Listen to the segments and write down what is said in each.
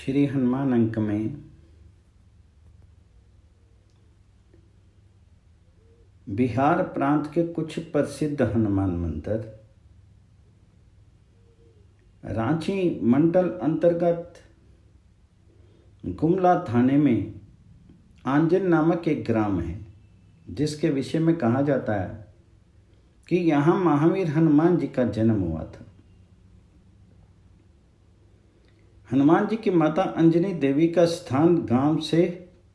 श्री हनुमान अंक में बिहार प्रांत के कुछ प्रसिद्ध हनुमान मंदिर, रांची मंडल अंतर्गत गुमला थाने में आंजन नामक एक ग्राम है, जिसके विषय में कहा जाता है कि यहाँ महावीर हनुमान जी का जन्म हुआ था। हनुमान जी की माता अंजनी देवी का स्थान गांव से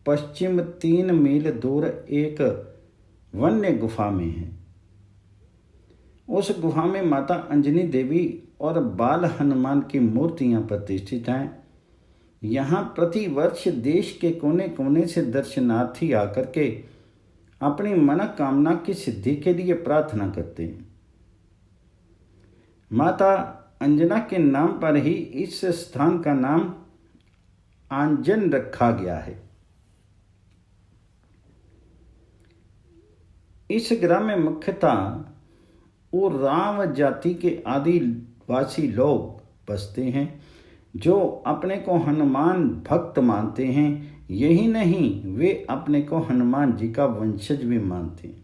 पश्चिम 3 मील दूर एक वन्य गुफा में है। उस गुफा में माता अंजनी देवी और बाल हनुमान की मूर्तियां प्रतिष्ठित हैं। यहाँ प्रतिवर्ष देश के कोने कोने से दर्शनार्थी आकर के अपनी मनोकामना की सिद्धि के लिए प्रार्थना करते हैं। माता अंजना के नाम पर ही इस स्थान का नाम आंजन रखा गया है। इस ग्राम में मुख्यतः उरांव जाति के आदिवासी लोग बसते हैं, जो अपने को हनुमान भक्त मानते हैं। यही नहीं, वे अपने को हनुमान जी का वंशज भी मानते हैं।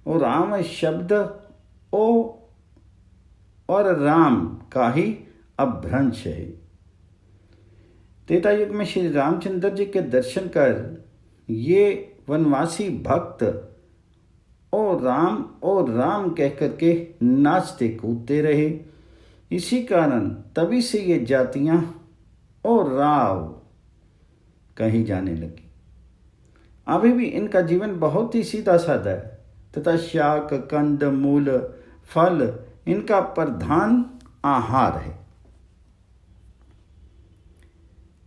उरांव शब्द ओ और राम का ही अपभ्रंश है। त्रेता युग में श्री रामचंद्र जी के दर्शन कर ये वनवासी भक्त ओ राम कह करके नाचते कूदते रहे। इसी कारण तभी से ये जातियां ओ राव कही जाने लगी। अभी भी इनका जीवन बहुत ही सीधा साधा है तथा शाक, कंद, मूल, फल इनका प्रधान आहार है।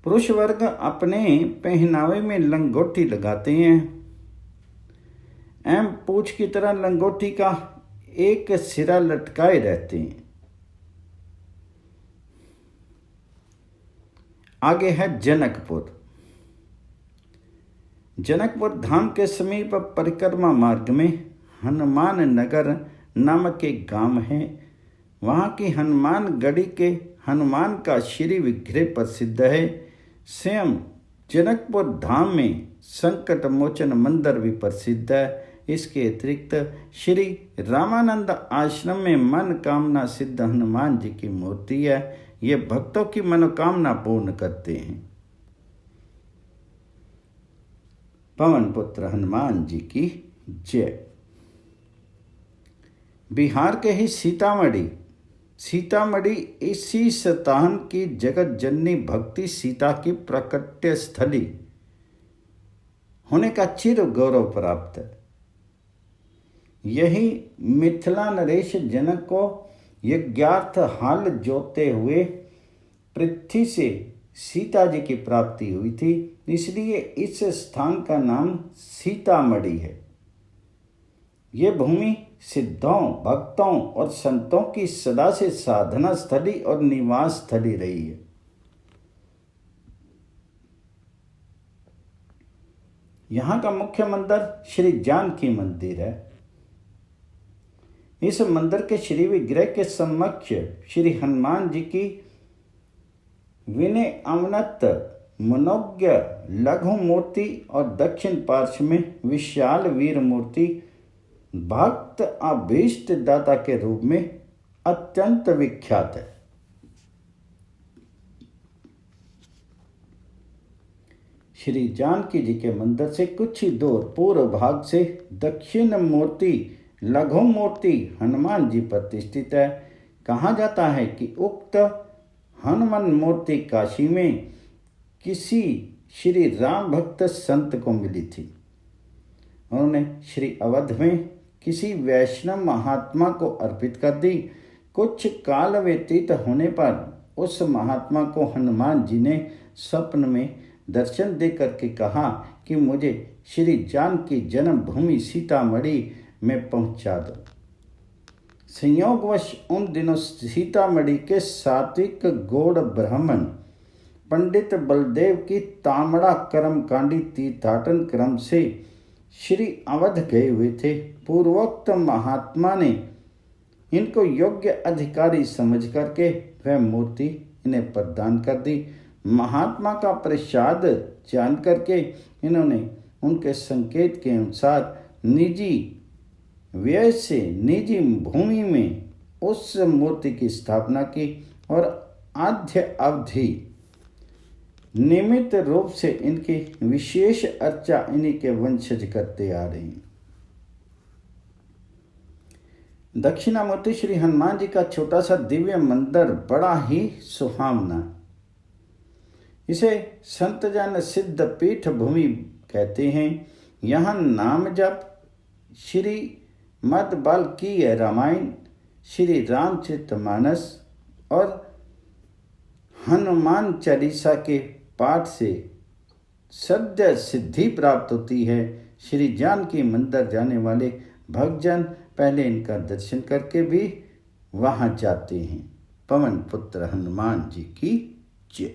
पुरुष वर्ग अपने पहनावे में लंगोटी लगाते हैं एवं पूंछ की तरह लंगोटी का एक सिरा लटकाए रहते हैं। आगे है जनकपुर। जनकपुर धाम के समीप परिक्रमा मार्ग में हनुमान नगर नामक एक गांव है। वहाँ की हनुमान गढ़ी के हनुमान का श्री विग्रह प्रसिद्ध है। स्वयं जनकपुर धाम में संकट मोचन मंदिर भी प्रसिद्ध है। इसके अतिरिक्त श्री रामानंद आश्रम में मनोकामना सिद्ध हनुमान जी की मूर्ति है। ये भक्तों की मनोकामना पूर्ण करते हैं। पवन पुत्र हनुमान जी की जय। बिहार के ही सीतामढ़ी इसी स्थान की जगत जननी भक्ति सीता की प्राकट्य स्थली होने का चिर गौरव प्राप्त है। यही मिथिला नरेश जनक को यज्ञार्थ हल जोतते हुए पृथ्वी से सीता जी की प्राप्ति हुई थी, इसलिए इस स्थान का नाम सीतामढ़ी है। ये भूमि सिद्धों, भक्तों और संतों की सदा से साधना स्थली और निवास स्थली रही है। यहाँ का मुख्य मंदिर श्री जानकी मंदिर है। इस मंदिर के श्री विग्रह के समक्ष श्री हनुमान जी की विनय अवनत मनोज्ञ लघु मूर्ति और दक्षिण पार्श्व में विशाल वीर मूर्ति भक्त अभीष्ट दाता के रूप में अत्यंत विख्यात है। श्री जानकी जी के मंदिर से कुछ ही दूर पूर्व भाग से दक्षिण मूर्ति लघु मूर्ति हनुमान जी प्रतिष्ठित है। कहा जाता है कि उक्त हनुमान मूर्ति काशी में किसी श्री राम भक्त संत को मिली थी। उन्होंने श्री अवध में किसी वैष्णव महात्मा को अर्पित कर दी। कुछ काल व्यतीत होने पर उस महात्मा को हनुमान जी ने स्वप्न में दर्शन दे करके कहा कि मुझे श्री जानकी जन्मभूमि सीतामढ़ी में पहुंचा दो। संयोगवश उन दिनों सीतामढ़ी के सात्विक गौड़ ब्राह्मण पंडित बलदेव की तामड़ा कर्मकांडी तीर्थाटन क्रम से श्री अवध गए हुए थे। पूर्वोक्त महात्मा ने इनको योग्य अधिकारी समझ करके वह मूर्ति इन्हें प्रदान कर दी। महात्मा का प्रसाद जान करके इन्होंने उनके संकेत के अनुसार निजी व्यय से निजी भूमि में उस मूर्ति की स्थापना की और आद्य अवधि नियमित रूप से इनकी विशेष अर्चा इन्हीं के वंशज करते आ रहे हैं। दक्षिणामूर्ति श्री हनुमान जी का छोटा सा दिव्य मंदिर बड़ा ही सुहावना, इसे संत जन सिद्ध पीठ भूमि कहते हैं। यहाँ नाम जप, श्री मद बल की रामायण, श्री रामचरितमानस और हनुमान चालीसा के पाठ से सद्य सिद्धि प्राप्त होती है। श्री जानकी मंदिर जाने वाले भक्तजन पहले इनका दर्शन करके भी वहाँ जाते हैं। पवन पुत्र हनुमान जी की जय।